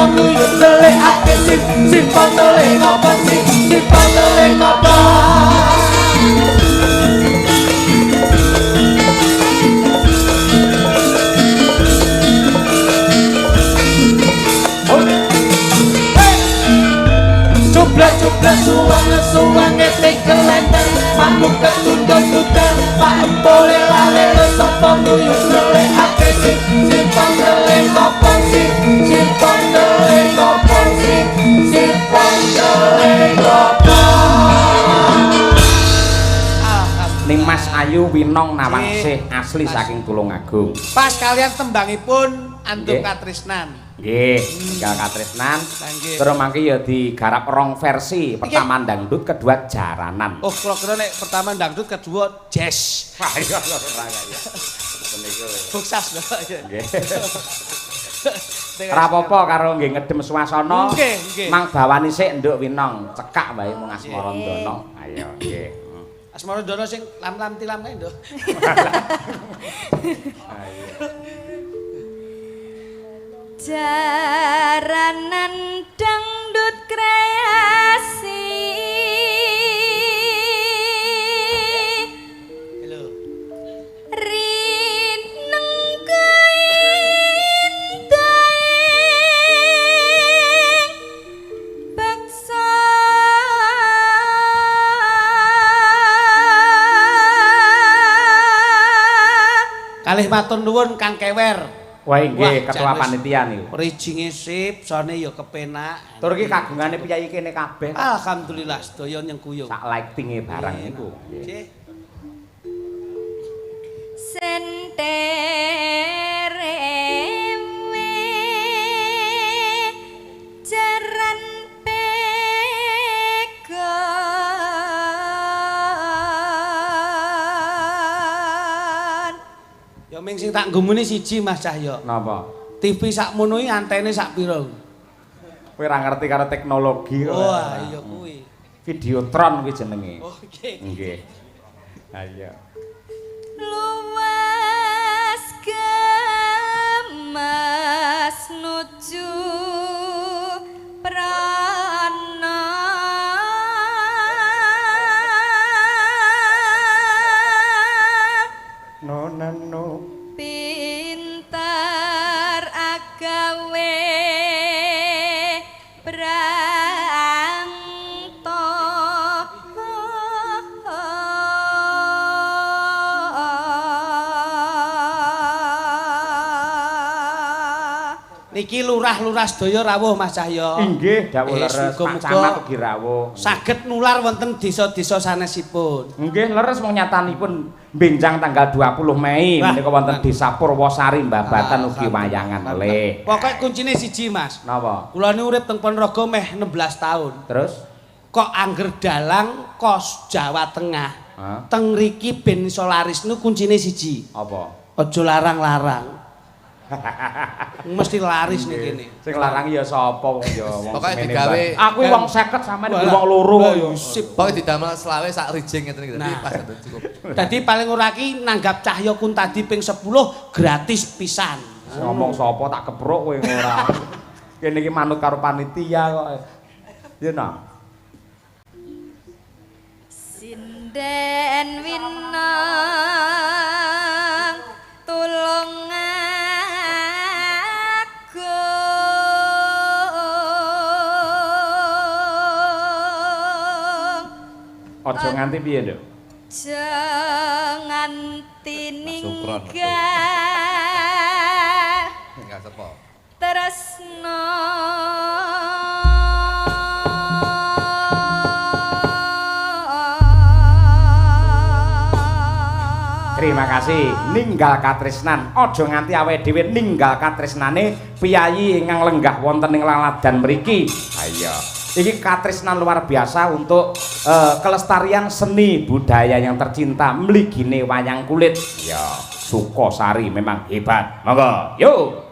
sapa nguyut delikake simpon delik ngopo simpon delik ngopo Cuplet suwang ngetik kelenteng Manuk ketunduk-tunduk Pak empole lale sapa nguyut delikake simpon delik ngopo simpon delik ngopo simpon delik ngopo ning Mas Ayu Winong Nawangsih asli saking Tulungagung. Pas kalian tembangipun Andung Katresnan. Nggih, tinggal Katresnan. Terus mangke ya digarap rong versi, pertama dangdut, kedua jaranan. Oh, kira-kira nek pertama dangdut, kedua jazz. Wah, iya ora ya. Niku. Sukses lho. Nggih. Ora apa-apa karo nggih ngedem swasana. Nggih. Mang bawani sik nduk Winong, cekak wae mung Asmara Ndono. Ayo, nggih. Asmara Ndono sing lam-lam tilam kae, Nduk. Ayo. Jaranan dangdut kreasi Halo. rineng kaintaing baksa Kalih matur nuwun Kang Kewer. Wah, nggih ketua panitia niku. Rijinge sip, sone ya kepenak. Tur iki kagungane piyayi kene kabeh. Alhamdulillah sedaya nyengkuyung. Sak lightinge barang niku. Nggih. senterewe jaran pegon Ya ming sing tak nggumuni siji Mas Cahyo. Napa? TV sakmono iki antene sak pira? Kowe ora ngerti karo teknologi kok. Wah, iya kuwi. Videotron kuwi jenenge. Oh, nggih. Nggih. Ayo. luas gemas nuju prana No. pinter agawe prangto Niki lurah-lurah sedaya rawuh Mas Cahyo. Inggih, dawuh leres Pak Camat ugi rawuh. Saged nular wonten desa-desa sanesipun. Nggih, leres mung nyatanipun benjang tanggal 20 Mei menika wonten Desa Purwosari Mbabatan ugi wayangan le. Pokoke kuncine siji Mas. Napa? Kula niku urip teng Ponorogo meh 16 tahun. Terus? Kok angger dalang kos Jawa Tengah. Hah? Teng riki ben iso laris niku kuncine siji. Apa? Aja larang-larang. Mesti laris nih kene. Sing larang ya sapa wong ya wong Pokoke semene. digawe Aku wong 50 sampean wong loro kok ya. Sip. Pokoke didamel selawe sak rijing ngeten iki. Nah. Pas cukup. Dadi paling ora ki nanggap Cahyo kun tadi ping 10 gratis pisan. Ngomong sapa tak kepruk kowe ora. Kene iki manut karo panitia kok. Ya nah. sinden winang tulung agung Aja nganti piye, Nduk? jangan Sukron. tininggal Enggak sepo. tresno Terima kasih. Ninggal katresnan. Aja nganti awake dhewe ninggal katresnane piyayi ingkang lenggah wonten ing laladan mriki. Ayo. Ini katresnan luar biasa untuk kelestarian seni budaya yang tercinta mligine wayang kulit. Ya, Sukosari memang hebat. Monggo, yuk.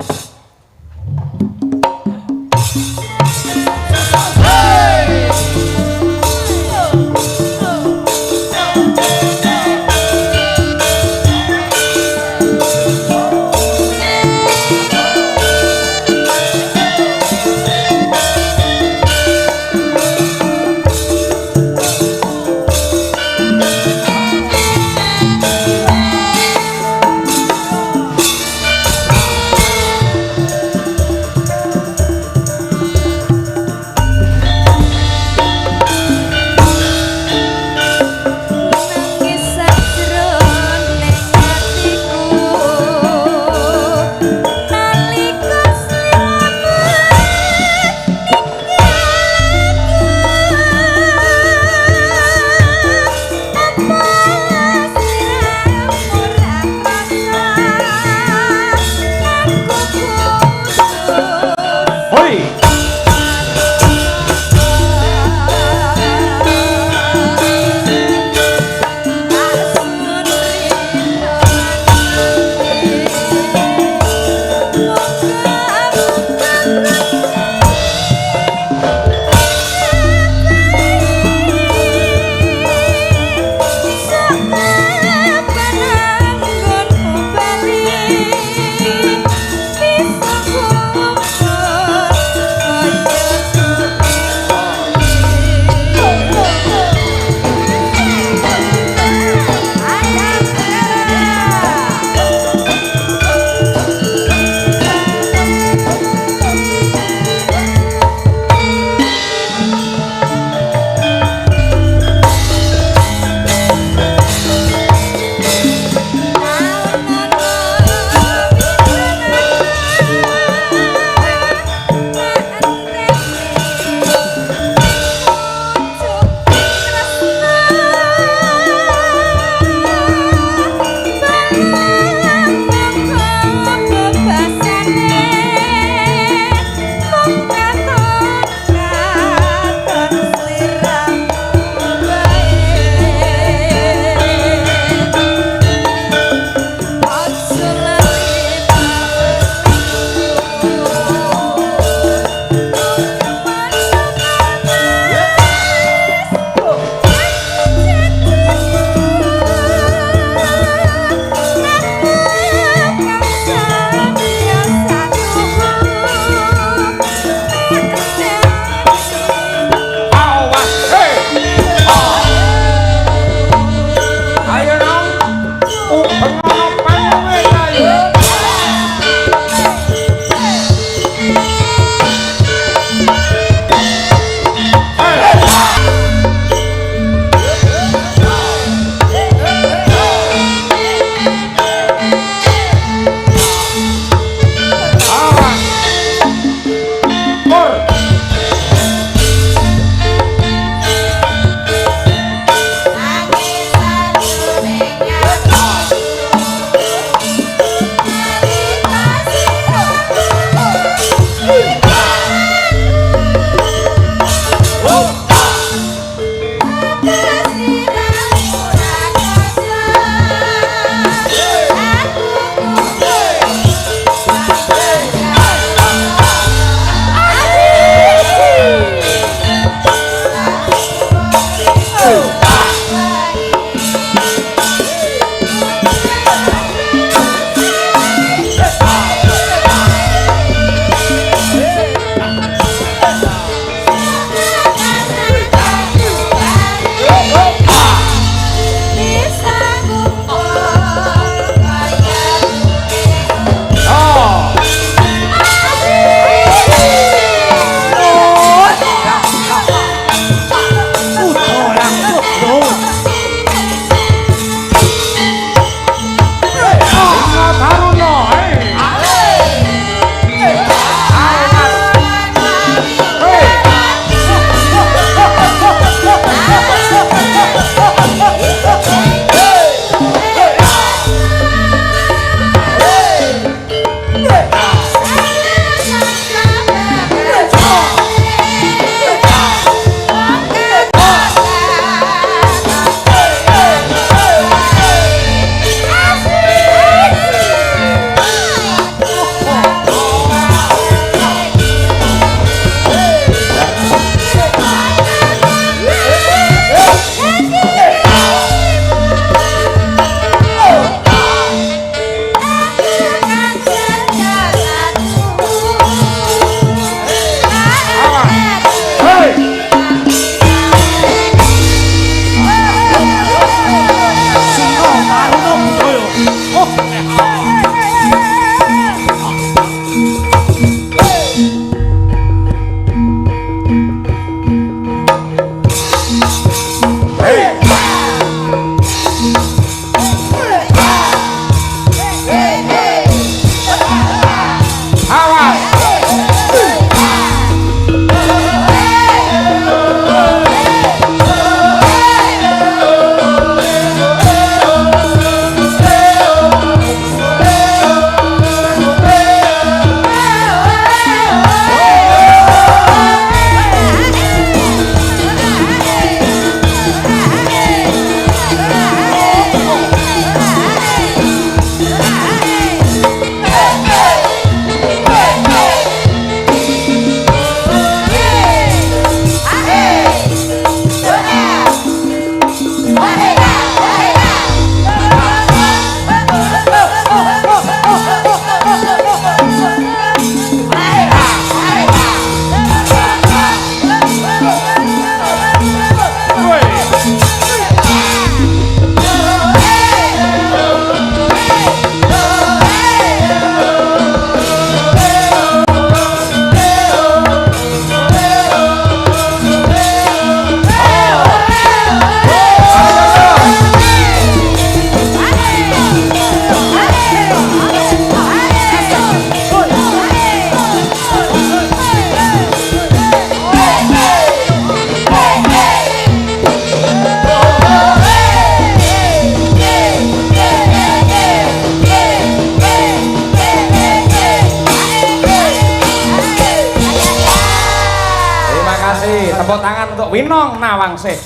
Tepuk tangan untuk Winong Nawangsih.